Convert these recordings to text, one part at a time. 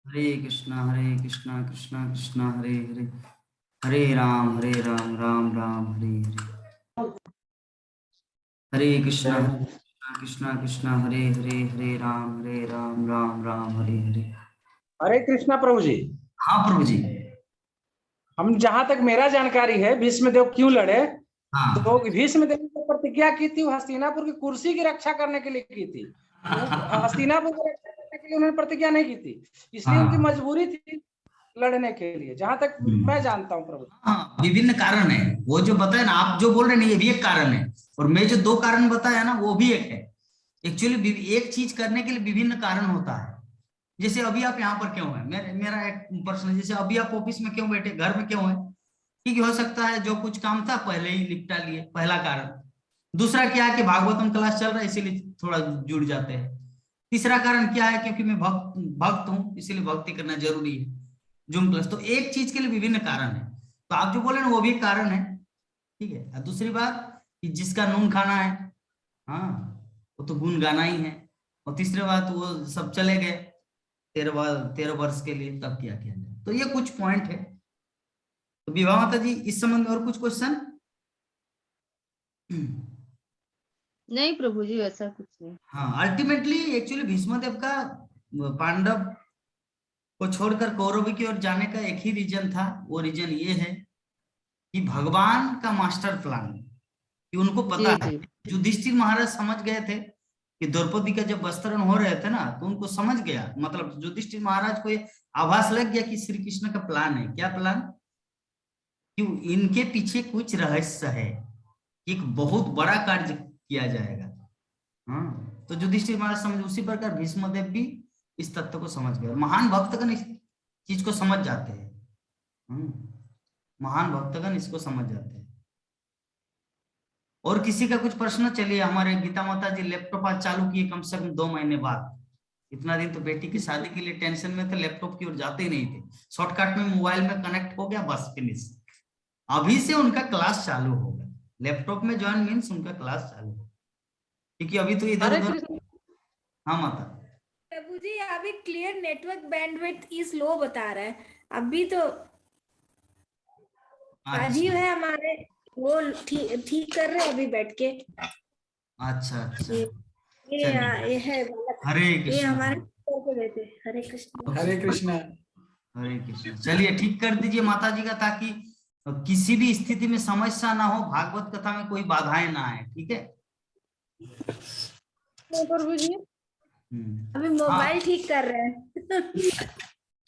हरे कृष्णा कृष्णा कृष्णा हरे हरे, हरे राम राम राम हरे हरे। हरे कृष्णा कृष्णा कृष्णा हरे हरे, हरे राम राम राम हरे हरे। हरे कृष्णा प्रभु जी। हाँ प्रभु जी। हम जहां तक मेरा जानकारी है, भीष्मदेव क्यों लड़े? हाँ तो भीष्मदेव ने प्रतिज्ञा की थी, हस्तिनापुर की कुर्सी की रक्षा करने के लिए की थी। हस्तिनापुर की रक्षा करने के लिए उन्होंने प्रतिज्ञा नहीं की थी, इसलिए उनकी हाँ मजबूरी थी लड़ने के लिए, जहां तक मैं जानता हूँ प्रभु। हाँ, विभिन्न कारण है। वो जो बताए ना, आप जो बोल रहे हैं ये भी एक कारण है, और मैं जो दो कारण बताया ना वो भी एक है। एक्चुअली एक चीज करने के लिए विभिन्न कारण होता है। जैसे अभी आप यहाँ पर क्यों है, मेरा एक प्रश्न, जैसे अभी आप ऑफिस में क्यों बैठे, घर में क्यों है? ठीक हो सकता है जो कुछ काम था पहले ही निपटा लिए, पहला कारण। दूसरा क्या है कि भागवतम क्लास चल रहा है इसीलिए थोड़ा जुड़ जाते हैं। तीसरा कारण क्या है, क्योंकि मैं भक्त भक्त हूँ इसीलिए भक्ति करना जरूरी है, जूम क्लास। तो एक चीज के लिए विभिन्न कारण है, तो आप जो बोले ना वो भी कारण है। ठीक है। और दूसरी बात कि जिसका नून खाना है, हाँ, वो तो गुन गाना ही है। और तीसरी बात, वो सब चले गए 13 वर्ष के लिए, तब क्या किया जाए। तो ये कुछ पॉइंट है। तो विवाह माता जी इस संबंध में और कुछ क्वेश्चन? नहीं प्रभु जी, ऐसा कुछ नहीं। हाँ, अल्टीमेटली एक्चुअली भीष्मदेव का पांडव को छोड़कर कौरव की ओर जाने का एक ही रीजन था। वो रीजन ये है कि भगवान का मास्टर प्लान, कि उनको पता है। युधिष्ठिर महाराज समझ गए थे कि द्रौपदी का जब वस्त्रण हो रहे थे ना, तो उनको समझ गया, मतलब युधिष्ठिर महाराज को ये आभास लग गया कि श्री कृष्ण का प्लान है। क्या प्लान? कि इनके पीछे कुछ रहस्य है, एक बहुत बड़ा कार्य किया जाएगा। हाँ, तो युधिष्ठिर महाराज समझ, उसी प्रकार भीष्मदेव भी इस तत्व को समझ गए। महान भक्तगण इस चीज को समझ जाते हैं। महान भक्तगण इसको समझ जाते हैं। और किसी का कुछ प्रश्न? चलिए, हमारे गीता माता जी लैपटॉप आज चालू किए कम से कम 2 महीने बाद। इतना दिन तो बेटी की शादी के लिए टेंशन में थे, लैपटॉप की ओर जाते ही नहीं थे। शॉर्टकट में मोबाइल में कनेक्ट हो गया, बस फिनिश। अभी से उनका क्लास चालू होगा। लैपटॉप में ज्वाइन मीन्स उनका क्लास चालू होगा, क्योंकि अभी तो इधर उधर। हाँ माता। प्रभु जी, अभी clear network bandwidth is low बता रहा है। अभी तो राजीव है हमारे, वो ठीक कर रहे हैं अभी बैठ के। अच्छा अच्छा। ये है हरे ये कृष्ण। हमारे बेटे। हरे कृष्ण हरे कृष्णा। हरे कृष्ण। चलिए ठीक कर दीजिए माता जी का, ताकि किसी भी स्थिति में समस्या ना हो, भागवत कथा में कोई बाधाएं ना आए। ठीक है प्रभु जी, अभी मोबाइल ठीक कर रहे हैं।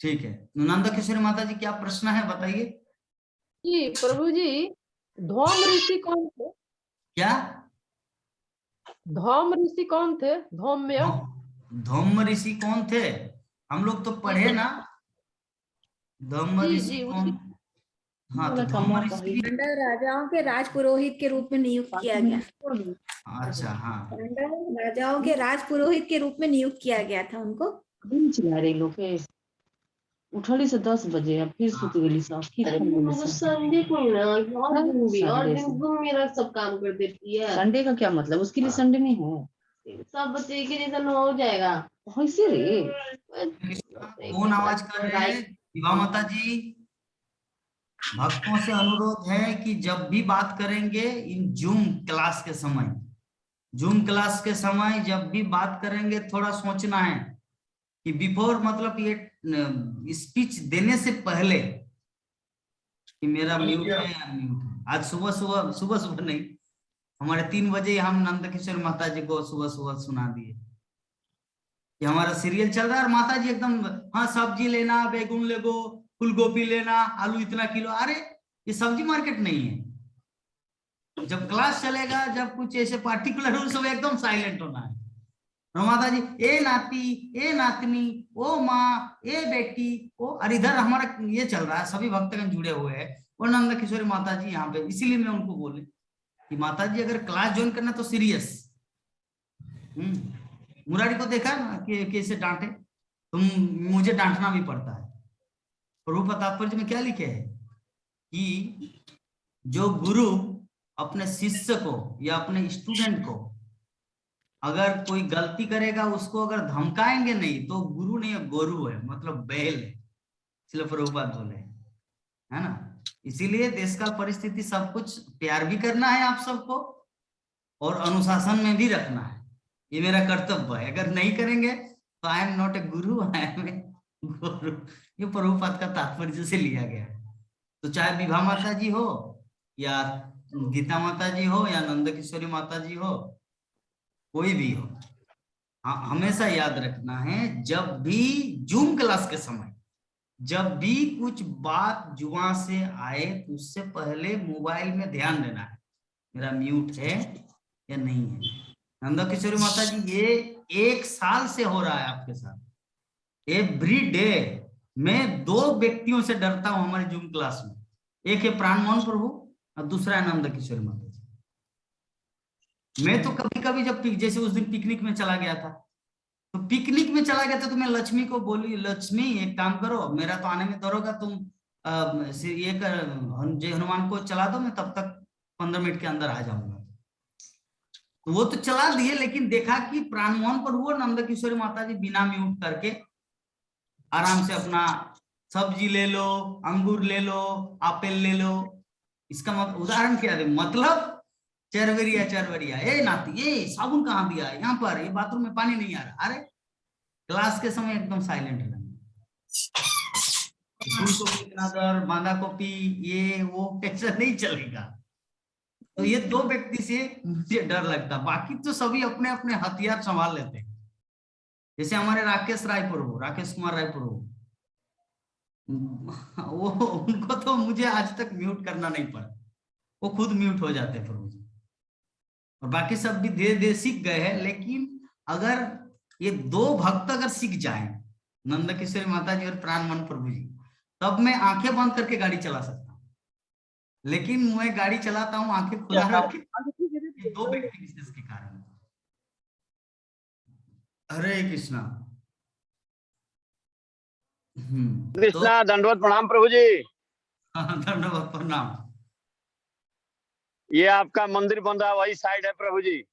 ठीक है। नंदा किशोरी माता जी, क्या प्रश्न है बताइए। जी प्रभु जी, धौम ऋषि कौन थे? क्या? धौम ऋषि कौन थे? धौम्य। धौम्य ऋषि कौन थे? हम लोग तो पढ़े ना, धौम्य जी ऋषि जी, कौन? हाँ, तो धौम्य ऋषि भी। पांडव राजाओं के राजपुरोहित के रूप में नियुक्त किया गया। अच्छा, हाँ। पांडव राजाओं के राजपुरोहित के रूप में नियुक्त किया गया था उनको। चिल्ला रही लोग उठली से 10 बजे, अब फिर सुत गई सब। संडे को ना, और दिन तुम मेरा सब काम कर देती है। संडे का क्या मतलब? उसके लिए संडे नहीं है, सब बच्चे के लिए तो हो जाएगा। कैसे रे? कौन आवाज कर रहे हैं? विभा माता जी, भक्तों से अनुरोध है कि जब भी बात करेंगे इन जूम क्लास के समय जब भी बात करेंगे, थोड़ा सोचना है कि बिफोर, मतलब ये स्पीच देने से पहले कि मेरा म्यूट है या म्यूट है। आज सुबह नहीं, हमारे 3 बजे हम नंद किशोर माता जी को सुबह सुना दिए कि हमारा सीरियल चल रहा है, और माता जी एकदम, हाँ सब्जी लेना, बैगन ले गो, फूल गोभी लेना, आलू इतना किलो। अरे ये सब्जी मार्केट नहीं है। जब क्लास चलेगा, जब कुछ ऐसे पार्टिकुलर रूल्स हो, एकदम साइलेंट होना है। और माता जी, ए नाती, ए नातनी, ओ माँ, ए बेटी, ओ। और इधर हमारा ये चल रहा है, सभी भक्तगण जुड़े हुए हैं, और नंद किशोरी माता जी यहाँ पे। इसीलिए मैं उनको बोले कि माता जी अगर क्लास ज्वाइन करना तो सीरियस। मुरारी को देखा ना कि कैसे डांटे, तो मुझे डांटना भी पड़ता है। प्रभु तात्पर्य में क्या लिखे है कि जो गुरु अपने शिष्य को या अपने स्टूडेंट को अगर कोई गलती करेगा उसको अगर धमकाएंगे नहीं तो गुरु नहीं है, गोरू है, मतलब बैल है, इसलिए प्रभुपाद बोले, है ना। इसीलिए देश का परिस्थिति सब कुछ प्यार भी करना है आप सबको और अनुशासन में भी रखना है, ये मेरा कर्तव्य है। अगर नहीं करेंगे तो I am not a Guru, I M A गुरु। ये प्रभुपाद का तात्पर्य से लिया गया है। तो चाहे विभा माता जी हो या गीता माता जी हो या नंद किशोरी माता जी हो, कोई भी हो, हमेशा याद रखना है जब भी जूम क्लास के समय जब भी कुछ बात जुबान से आए तो उससे पहले मोबाइल में ध्यान देना है, मेरा म्यूट है या नहीं है। नंदा किशोरी माता जी, ये 1 साल से हो रहा है आपके साथ। एवरी डे मैं 2 व्यक्तियों से डरता हूं हमारे जूम क्लास में, एक है प्राणमोहन प्रभु और दूसरा है नंदा किशोरी माता जी। मैं तो कभी कभी जब जैसे उस दिन पिकनिक में चला गया था, तो पिकनिक में चला गया था तो मैं लक्ष्मी को बोली, लक्ष्मी एक काम करो, मेरा तो आने में डर होगा, तुम ये जय हनुमान को चला दो, मैं तब तक 15 मिनट के अंदर आ जाऊंगा। तो वो तो चला दिए, लेकिन देखा कि प्राणमोहन पर वो नंद किशोरी माता जी बिना म्यूट करके आराम से अपना सब्जी ले लो, अंगूर ले लो, आपेल ले लो। इसका उदाहरण क्या है, मतलब चरवरिया, ए नाती, ये साबुन कहाँ दिया, यहाँ पर, ये बाथरूम में पानी नहीं आ रहा। अरे क्लास के समय एकदम साइलेंट रहना। बांधा कॉपी ये वो ऐसा नहीं चलेगा। तो ये 2 व्यक्ति से मुझे डर लगता, बाकी तो सभी अपने अपने हथियार संभाल लेते हैं। जैसे हमारे राकेश कुमार रायपुर हो, वो उनको तो मुझे आज तक म्यूट करना नहीं पड़ा, वो खुद म्यूट हो जाते हैं प्रभु जी। और बाकी सब भी धीरे धीरे सीख गए हैं। लेकिन अगर ये 2 भक्त अगर सीख जाएं, नंद किशोरी माता जी और प्राणमोहन प्रभु जी, तब मैं आंखें बंद करके गाड़ी चला सकता हूँ। लेकिन मैं गाड़ी चलाता हूँ आंखें खुला रख के 2 व्यक्ति विशेष के कारण। हरे कृष्णा। कृष्णा, दंडवत प्रणाम प्रभु जी। दंडवत प्रणाम। ये आपका मंदिर बन रहा वही साइड है प्रभु जी।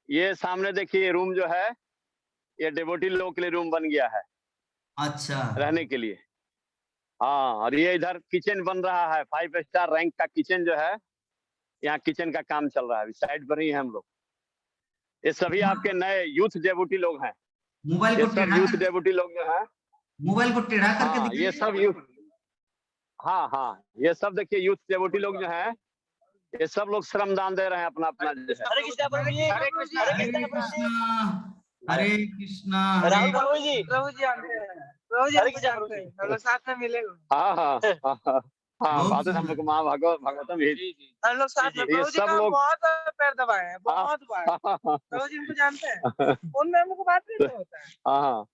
ये सामने देखिए रूम जो है, ये डिवोटी लोगों के लिए रूम बन गया है, अच्छा, रहने के लिए। हाँ, और ये इधर किचन बन रहा है, 5 स्टार रैंक का किचन जो है, यहाँ किचन का काम चल रहा है, साइड पर ही है हम लोग। ये सभी आपके नए यूथ डेवोटी लोग हैं। मोबाइल को टेढ़ा, यूथ डेवोटी लोग जो है, मोबाइल को टेढ़ा करके ये सब यूथ, हाँ, ये सब देखिए यूथ डेवोटी लोग जो है, ये सब लोग श्रमदान दे रहे हैं अपना अपना। हरे कृष्णा प्रभु जी, हरे कृष्णा, हरे कृष्णा, हरे कृष्णा। राहुल प्रभु जी जानते हैं, प्रभु जी जानते हैं, हम लोग साथ में मिले हुए। हाँ, बात हम लोग माँ भागवतम ही हम लोग साथ में, प्रभु जी का बहुत पैर दबाए हैं, बहुत बार। प्रभु जी हमको जानते हैं, फोन में हमको बात नहीं होता है। हाँ,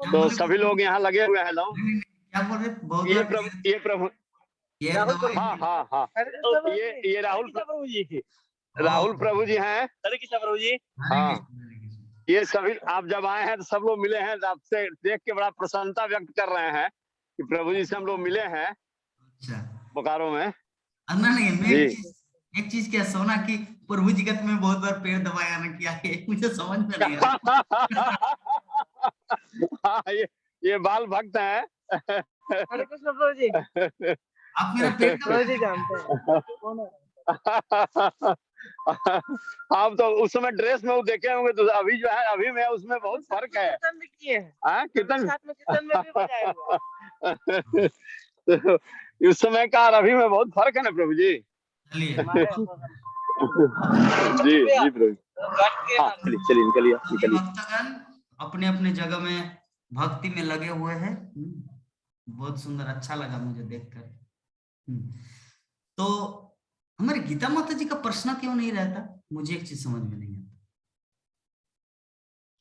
तो सभी लोग यहाँ लगे हुए हैं लोग। क्या बोल रहे? ये प्रभु हाँ, तो ये राहुल प्रभु जी हैं। हरे कृष्णा प्रभु जी। हाँ, ये सभी आप जब आए हैं तो सब लोग मिले हैं, आपसे देख के बड़ा प्रसन्नता व्यक्त कर रहे हैं कि प्रभु जी से हम लोग मिले हैं। अच्छा, बोकारो में। नहीं, मैं एक चीज क्या सोना कि प्रभु जी का तुम्हें बहुत बार पैर दबाया ना किया है, मुझे समझ में नहीं आ रहा। ये बाल भक्त है। हरे कृष्ण प्रभु जी, आप मेरा पेट प्रभु जी जानते हैं। आप तो उस समय ड्रेस में वो देखे होंगे, तो अभी जो है अभी में उसमें बहुत फर्क है। कीर्तन साथ में कीर्तन में भी बजाए हुए। तो उस समय का और अभी में बहुत फर्क है ना प्रभु जी। चलिए जी प्रभु। चलिए निकलिए। भक्तगण अपने अपने जगह में भक्ति में लगे हुए हैं। बहुत सुंदर, अच्छा लगा मुझे देखकर। तो हमारी गीता माता जी का प्रश्न क्यों नहीं रहता, मुझे एक चीज समझ में नहीं आता।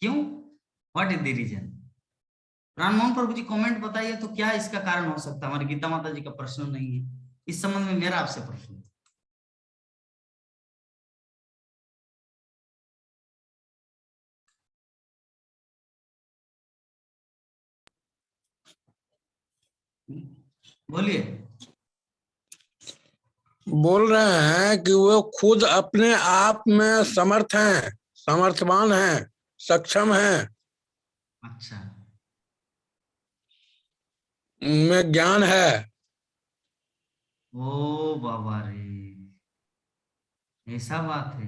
क्यों? What is the reason? Rammohan Prabhu ji comment बताइए, तो क्या इसका कारण हो सकता है हमारी गीता माता जी का प्रश्न नहीं है? इस संबंध में मेरा आपसे प्रश्न है। बोलिए। बोल रहे हैं कि वो खुद अपने आप में समर्थ हैं, सामर्थ्यवान है, सक्षम है, अच्छा, में ज्ञान है। ओ बाबा रे, ऐसा बात है।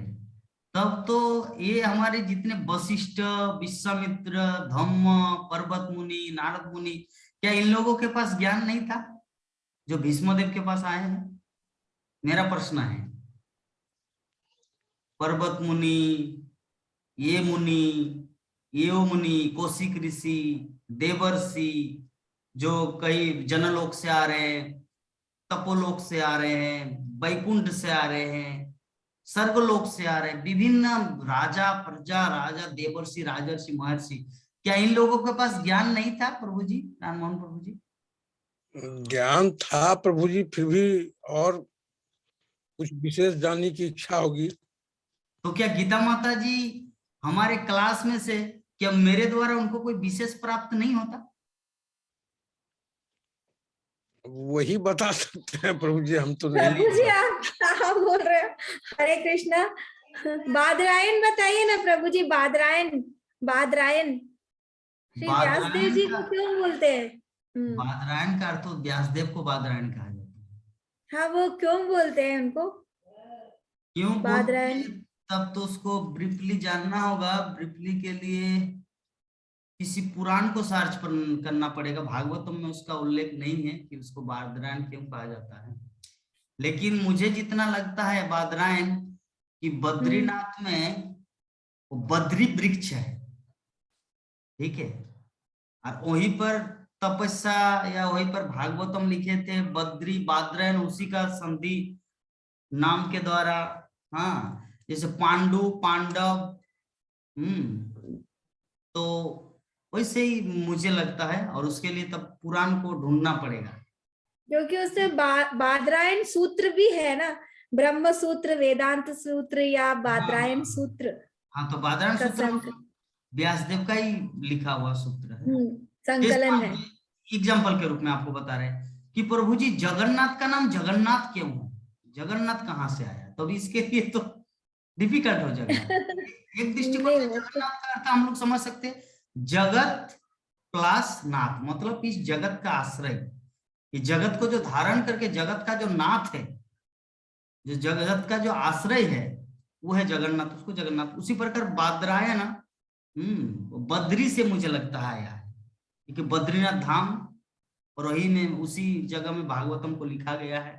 तब तो ये हमारे जितने वशिष्ठ, विश्वामित्र, धम्म, पर्वत मुनि, नारद मुनि, क्या इन लोगों के पास ज्ञान नहीं था जो भीष्मदेव के पास आए हैं? मेरा प्रश्न है। पर्वत मुनि, ये मुनि, ये मुनि, कौशिक ऋषि, देवर्षि, जो कई जनलोक से आ रहे हैं, तपोलोक से आ रहे हैं, वैकुंठ से आ रहे हैं, स्वर्गलोक से आ रहे हैं, विभिन्न राजा, प्रजा, राजा, देवर्षि, राजर्षि, महर्षि, क्या इन लोगों के पास ज्ञान नहीं था प्रभु जी, राममोहन प्रभु जी? ज्ञान था प्रभु जी, फिर भी और कुछ विशेष जानने की इच्छा होगी। तो क्या गीता माता जी हमारे क्लास में से, क्या मेरे द्वारा उनको कोई विशेष प्राप्त नहीं होता? वही बता सकते हैं प्रभु जी, हम तो प्रभु जी नहीं। आप बोल रहे हो। हरे कृष्णा। बादरायण बताइए ना प्रभु जी, बादरायण, बादरायण श्री व्यासदेव जी को क्यों बोलते हैं? बादरायण का अर्थ, व्यासदेव को बादरायण कहा जाता है। हाँ, वो क्यों बोलते हैं उनको क्यों बादरायण? तब तो उसको ब्रीफली जानना होगा। ब्रीफली के लिए किसी पुराण को सर्च करना पड़ेगा। भागवतम में उसका उल्लेख नहीं है कि उसको बादरायण क्यों कहा जाता है, लेकिन मुझे जितना लगता है बादरायण कि बद्रीनाथ में वो बद्री वृक्ष है, ठीक है, और वहीं पर तपस्या या वहीं पर भागवतम लिखे थे बद्री बादरायण, उसी का संधि नाम के द्वारा। हाँ, जैसे पांडु, पांडव, तो वैसे ही मुझे लगता है, और उसके लिए तब पुराण को ढूंढना पड़ेगा, क्योंकि उसमें बादरायण सूत्र भी है ना, ब्रह्म सूत्र, वेदांत सूत्र या बादरायण सूत्र। हाँ, तो बादरायण सूत्र व्यासदेव का ही लिखा हुआ सूत्र है, संकलन है। एग्जाम्पल के रूप में आपको बता रहे हैं कि प्रभु जी जगन्नाथ का नाम जगन्नाथ क्यों है, जगन्नाथ कहाँ से आया? तो इसके लिए तो डिफिकल्ट हो जाएगा। एक दृष्टिकोण से जगन्नाथ का अर्थ हम लोग समझ सकते हैं, जगत प्लस नाथ, मतलब इस जगत का आश्रय, ये जगत को जो धारण करके जगत का जो नाथ है, जो जगत का जो आश्रय है, वो है जगन्नाथ, उसको जगन्नाथ। उसी प्रकार बादरायण बद्री से मुझे लगता है यार, क्योंकि बद्रीनाथ धाम, और वही में उसी जगह में भागवतम को लिखा गया है।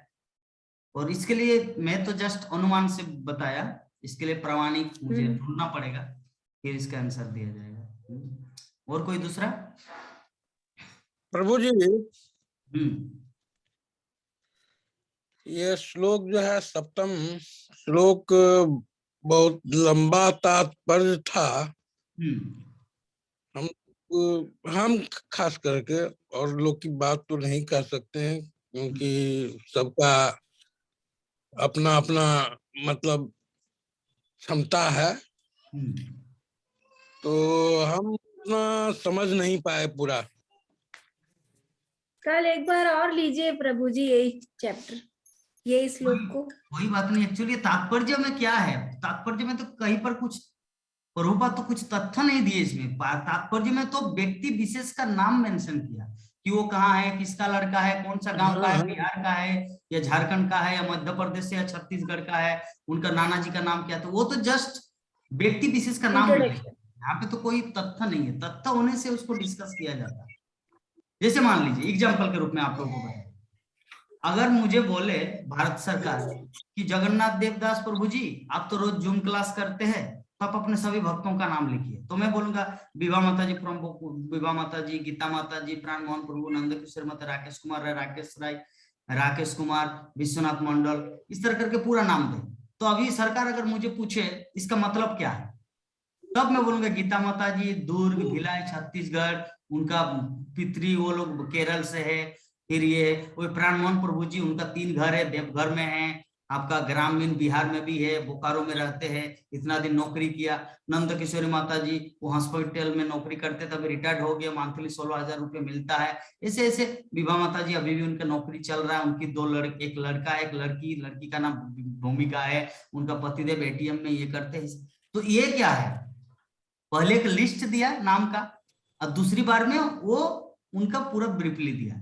और इसके लिए मैं तो जस्ट अनुमान से बताया, इसके लिए प्रामाणिक मुझे ढूंढना पड़ेगा, फिर इसका आंसर दिया जाएगा। और कोई दूसरा? प्रभु जी ये श्लोक जो है, सप्तम श्लोक, बहुत लंबा तात्पर्य था। हम खास करके और लोग की बात तो नहीं कर सकते हैं, क्योंकि सबका अपना अपना मतलब क्षमता है, तो हम उतना समझ नहीं पाए पूरा। कल एक बार और लीजिए प्रभु जी यही चैप्टर, यही श्लोक को। कोई बात नहीं, एक्चुअली तात्पर्य में क्या है, तात्पर्य में तो कहीं पर कुछ प्रभुपाद तो कुछ तथ्य नहीं दिए इसमें। तात्पर्य में तो व्यक्ति विशेष का नाम मेंशन किया कि वो कहाँ है, किसका लड़का है, कौन सा गांव का है, बिहार का है या झारखंड का है या मध्य प्रदेश या छत्तीसगढ़ का है, उनका नाना जी का नाम क्या था, वो तो जस्ट व्यक्ति विशेष का नाम है। यहाँ पे तो कोई तथ्य नहीं है, तथ्य होने से उसको डिस्कस किया जाता है। जैसे मान लीजिए एग्जाम्पल के रूप में आप लोगों को बताएं, अगर मुझे बोले भारत सरकार कि जगन्नाथ देवदास प्रभु जी आप तो रोज जूम क्लास करते हैं, तो आप अपने सभी भक्तों का नाम लिखिए, तो मैं बोलूंगा विभा माता जी, विभा माता जी, गीता माता जी, प्राण मोहन प्रभु, नंद किशोर माता, राकेश कुमार राय, राकेश राय, राकेश कुमार, विश्वनाथ मंडल, इस तरह करके पूरा नाम दे। तो अभी सरकार अगर मुझे पूछे इसका मतलब क्या है, तब मैं बोलूंगा गीता माता जी दुर्ग, भिलाई, छत्तीसगढ़, उनका पितरी वो लोग केरल से है। फिर ये वो प्राण मोहन प्रभु जी, उनका 3 घर है, देवघर में है, आपका ग्रामीण बिहार में भी है, बोकारो में रहते हैं, इतना दिन नौकरी किया। नंद किशोरी माता जी वो हॉस्पिटल में नौकरी करते थे, अभी रिटायर्ड हो गया, मंथली 16,000 रुपये मिलता है। ऐसे ऐसे विभा माता जी अभी भी उनका नौकरी चल रहा है, उनकी 2 लड़के, एक लड़का एक लड़की, लड़की का नाम भूमिका है, उनका पतिदेव ATM में ये करते हैं। तो ये क्या है, पहले एक लिस्ट दिया नाम का और दूसरी बार में वो उनका पूरा ब्रीफली दिया।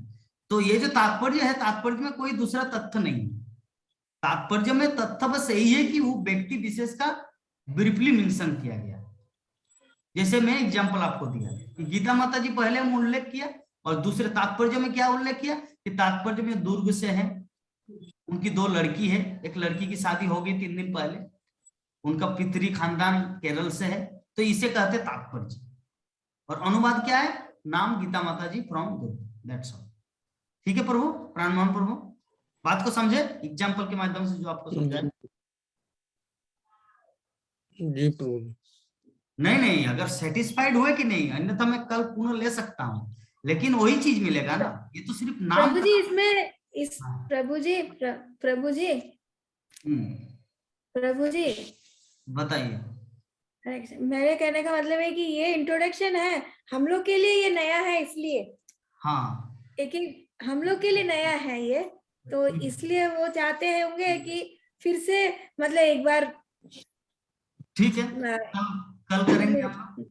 तो ये जो तात्पर्य है, तात्पर्य में कोई दूसरा तथ्य नहीं है, तात्पर्य में तथ्य बस यही है कि वो व्यक्ति विशेष का ब्रीफली मेंशन किया गया। जैसे मैं एग्जांपल आपको दिया कि गीता माता जी पहले हम उल्लेख किया, और दूसरे तात्पर्य में क्या उल्लेख किया कि तात्पर्य में दुर्ग से है, उनकी 2 लड़की है, एक लड़की की शादी हो गई 3 दिन पहले, उनका पितरी खानदान केरल से है, तो इसे कहते तात्पर्य। और अनुवाद क्या है, नाम गीता माता जी फ्रॉम दुर्ग, दैट्स ऑल। ठीक है प्रभु, प्राण मोहन प्रभु, बात को समझे एग्जाम्पल के माध्यम से जो आपको समझाया। जी प्रभु। नहीं, अगर सेटिस्फाइड हुए कि नहीं, अन्यथा मैं कल पुनः ले सकता हूँ, लेकिन वही चीज मिलेगा ना, ये तो सिर्फ नाम। प्रभु जी इसमें प्रभु जी बताइए। मेरे कहने का मतलब है कि ये इंट्रोडक्शन है हम लोग के लिए, ये नया है इसलिए, हाँ, लेकिन हम लोग के लिए नया है ये, तो इसलिए वो चाहते होंगे कि फिर से मतलब एक बार। ठीक है, कल करेंगे हम लोग,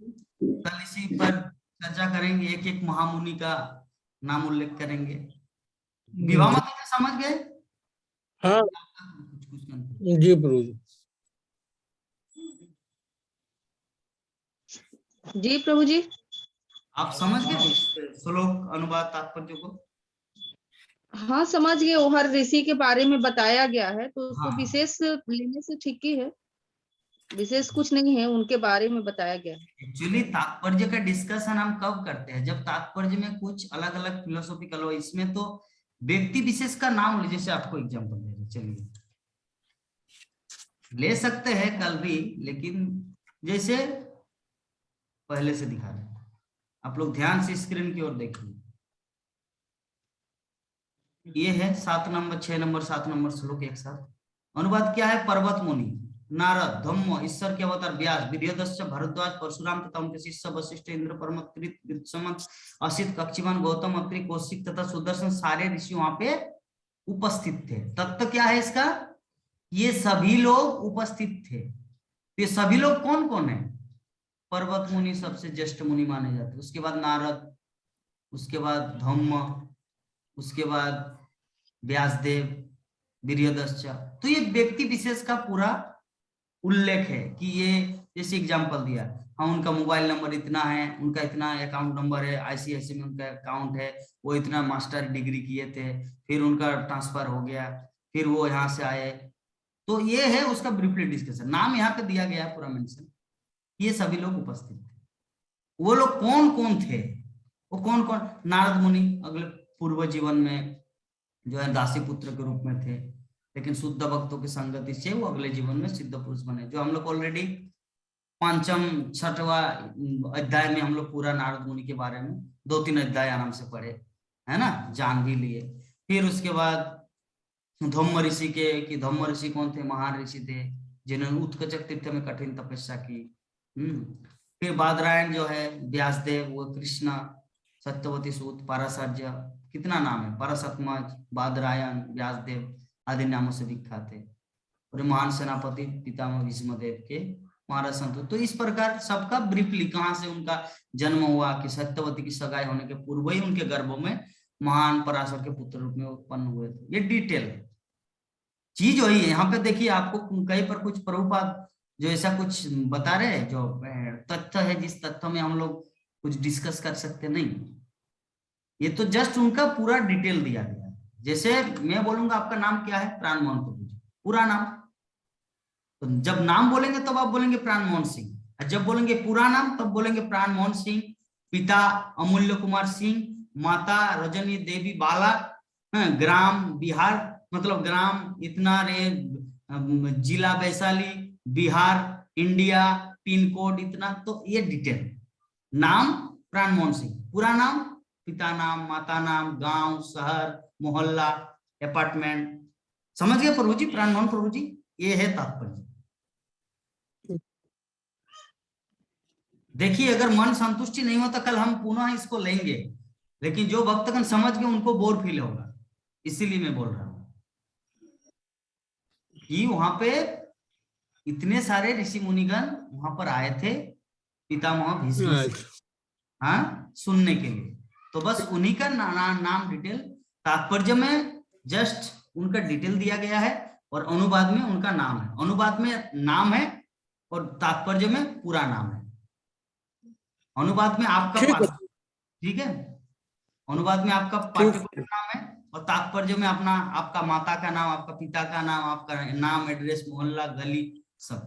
कल इसी पर चर्चा करेंगे, एक एक महामुनि का नाम उल्लेख करेंगे। विवाह मतलब समझ गए? हाँ जी प्रभु जी प्रभु जी। आप समझ गए श्लोक अनुवाद तात्पर्य को? हाँ समझ गए, वो हर ऋषि के बारे में बताया गया है, तो उसको हाँ। विशेष लेने से ठीक ही है, विशेष कुछ नहीं है, उनके बारे में बताया गया है। एक्चुअली तात्पर्य का डिस्कशन हम कब करते हैं, जब तात्पर्य में कुछ अलग अलग फिलोसॉफिकल हो, इसमें तो व्यक्ति विशेष का नाम, जैसे आपको एग्जांपल दे रहे, चलिए ले सकते हैं कल भी, लेकिन जैसे पहले से दिखा रहे हैं, आप लोग ध्यान से स्क्रीन की ओर देखिए। ये है 7 नंबर 6 नंबर 7 नंबर श्लोक एक साथ। अनुवाद क्या है, पर्वत मुनि, नारद, धम्म, ईश्वर के अवतार व्यास, विद्योदश्च, भारद्वाज, परशुराम तथा उनके शिष्य वशिष्ठ, इंद्र, परमकृत, वृत्समत, असित, कक्षिमान, गौतम, अत्रि, कौशिक तथा सुदर्शन, सारे ऋषि वहां पे उपस्थित थे। तत्व क्या है इसका, ये सभी लोग उपस्थित थे। ये सभी लोग कौन कौन है, पर्वत मुनि सबसे ज्येष्ठ मुनि माने जाते, उसके बाद नारद, उसके बाद धम्म, उसके बाद व्यासदेव, विद्योदश्च। तो ये व्यक्ति विशेष का पूरा उल्लेख है कि ये, जैसे एग्जांपल दिया, हाँ उनका मोबाइल नंबर इतना है, उनका इतना अकाउंट नंबर है, आईसीआईसी में उनका अकाउंट है, वो इतना मास्टर डिग्री किए थे, फिर उनका ट्रांसफर हो गया, फिर वो यहाँ से आए। तो ये है उसका ब्रीफली डिस्कशन, नाम यहाँ पे दिया गया है पूरा मेंशन, ये सभी लोग उपस्थित थे। वो लोग कौन कौन थे, वो कौन कौन, नारद मुनि अगले पूर्व जीवन में जो है दासी पुत्र के रूप में थे, लेकिन शुद्ध भक्तों की संगति से वो अगले जीवन में सिद्ध पुरुष बने, जो हम लोग ऑलरेडी 5म 6वां अध्याय में हम लोग पूरा नारद मुनि के बारे में 2-3 अध्याय आराम से पढ़े, है ना, जान भी लिए। फिर उसके बाद धम्म ऋषि के, कि धम्म ऋषि कौन थे, महान ऋषि थे जिन्होंने उत्कचक तीर्थ में कठिन तपस्या की। फिर बादरायण जो है, व्यासदेव, वो कृष्ण, सत्यवती सूत, पाराशर्य, कितना नाम है, पाराशतमज, बादरायण, व्यासदेव आदि नामों से विख्यात है। और महान सेनापति पितामह भीष्मदेव के महाराज संत। तो इस प्रकार सबका ब्रीफली, कहाँ से उनका जन्म हुआ, कि सत्यवती की सगाई होने के पूर्व ही उनके गर्भों में महान पराशर के पुत्र रूप में उत्पन्न हुए थे। ये डिटेल चीज वही है। यहाँ पे देखिए, आपको कहीं पर कुछ प्रभुपाद जो ऐसा कुछ बता रहे हैं, जो तथ्य है, जिस तथ्य में हम लोग कुछ डिस्कस कर सकते नहीं, ये तो जस्ट उनका पूरा डिटेल दिया गया है। जैसे मैं बोलूंगा आपका नाम क्या है, प्राण मोहन प्रभु जी, पूरा नाम, तो जब नाम बोलेंगे तब आप बोलेंगे प्राण मोहन सिंह, और जब बोलेंगे पूरा नाम तब बोलेंगे प्राण मोहन सिंह, पिता अमूल्य कुमार सिंह, माता रजनी देवी बाला, ग्राम बिहार, मतलब ग्राम इतना रे, जिला Vaishali, Bihar, India, pin code इतना। तो ये डिटेल, नाम प्राण मोहन सिंह, पूरा नाम, पिता नाम, माता नाम, गांव, शहर, मोहल्ला, अपार्टमेंट। समझ गए प्रभु जी, प्राण मोहन प्रभु जी, ये है तात्पर्य। देखिए, अगर मन संतुष्टि नहीं होता, कल हम पुनः इसको लेंगे, लेकिन जो भक्तगण समझ गए उनको बोर फील होगा, इसीलिए मैं बोल रहा हूं कि वहां पे इतने सारे ऋषि मुनिगण वहां पर आए थे पितामह भीष्म से, हाँ, सुनने के लिए। तो बस उन्हीं का नाम डिटेल तात्पर्य में जस्ट उनका डिटेल दिया गया है और अनुवाद में उनका नाम है। अनुवाद में नाम है और तात्पर्य में पूरा नाम है। अनुवाद में आपका ठीक है, अनुवाद में आपका पाठ्यक्रम नाम है और तात्पर्य में अपना आपका माता का नाम, आपका पिता का नाम, आपका नाम, एड्रेस, मोहल्ला, गली सब।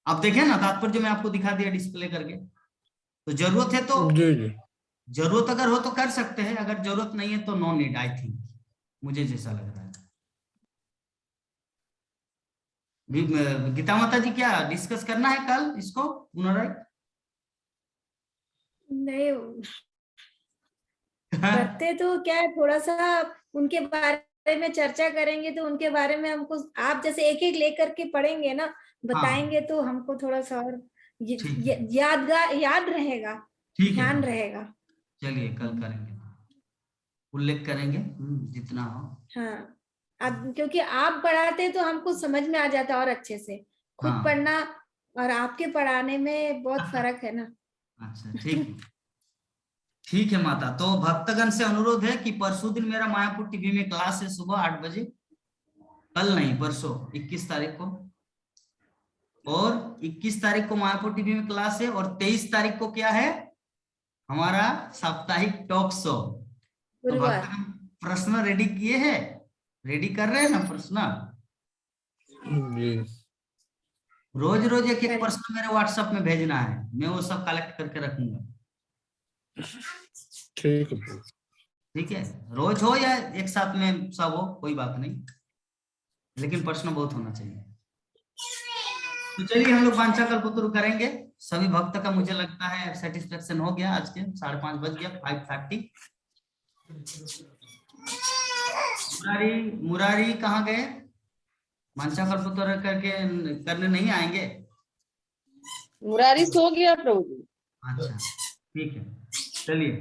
आप देखें ना, तात्पर्य में आपको दिखा दिया डिस्प्ले करके। तो जरूरत है तो जरूरत अगर हो तो कर सकते हैं, अगर जरूरत नहीं है तो नो नीड, आई थिंक, मुझे जैसा लग रहा है। गीता माता जी क्या डिस्कस करना है कल इसको पुनराय? नहीं करते तो क्या है, थोड़ा सा उनके बारे में चर्चा करेंगे तो उनके बारे में हमको आप जैसे एक एक लेकर के पढ़ेंगे ना, बताएंगे तो हमको थोड़ा सा और याद रहेगा, ध्यान रहेगा। चलिए कल करेंगे, उल्लेख करेंगे जितना हो। हाँ, अब क्योंकि आप पढ़ाते तो हमको समझ में आ जाता और अच्छे से। खुद पढ़ना और आपके पढ़ाने में बहुत फर्क है ना। अच्छा ठीक है माता। तो भक्तगण से अनुरोध है कि परसों दिन मेरा मायापुर टीवी में क्लास है सुबह 8 बजे, कल नहीं परसों 21 तारीख को, और 21 तारीख को मायापुर टीवी में क्लास है, और 23 तारीख को क्या है हमारा साप्ताहिक टॉक शो। तो भक्तगण प्रश्न रेडी किए हैं, रेडी कर रहे हैं ना प्रश्न? रोज रोज एक एक प्रश्न मेरे व्हाट्सएप में भेजना है, मैं वो सब कलेक्ट करके रखूंगा। ठीक है, रोज हो या एक साथ में सब हो कोई बात नहीं, लेकिन प्रश्न बहुत होना चाहिए। तो चलिए हम लोग वांछा कल्पतरु करेंगे। सभी भक्त का मुझे लगता है सेटिस्फेक्शन हो गया। आज के 5:30 बज गया, 5:30। मुरारी कहाँ गए? वांछा कल्पतरु करने नहीं आएंगे? मुरारी सो गया प्रभु जी। अच्छा ठीक है, चलिए।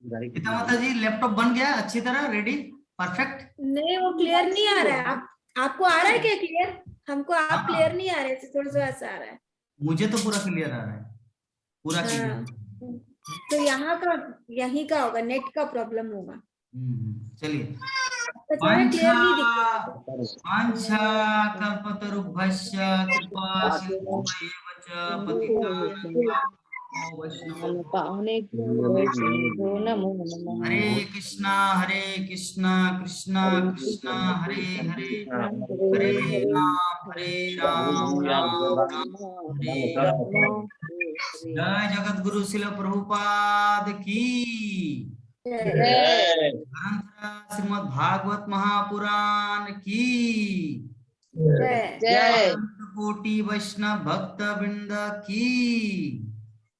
गीता माता जी लैपटॉप बन गया अच्छी तरह रेडी, परफेक्ट? नहीं वो क्लियर नहीं आ रहा है। आपको आ रहा है क्या क्लियर? हमको आप क्लियर नहीं आ रहे थे, थोड़ा सा ऐसा आ रहा है। मुझे तो पूरा क्लियर आ रहा है, पूरा क्लियर। तो यहाँ का यहीं का होगा, नेट का प्रॉब्लम होगा। चलिए। वांछा कल्पतरुभ्यश्च कृपा सिन्धुभ्येव च पतितानां हरे कृष्णा कृष्णा कृष्णा हरे हरे, हरे राम राम राम हरे राम। जय जगत गुरु शिल प्रभुपाद की श्रीमद् भागवत महापुराण की जय। कोटि वैष्णव भक्त वृंद की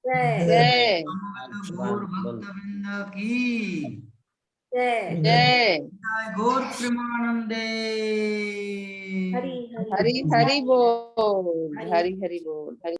जय। गौर भक्त वृंद की जय। गौर प्रेमानंदे। हरि हरि बोल, हरि हरि बोल, हरि।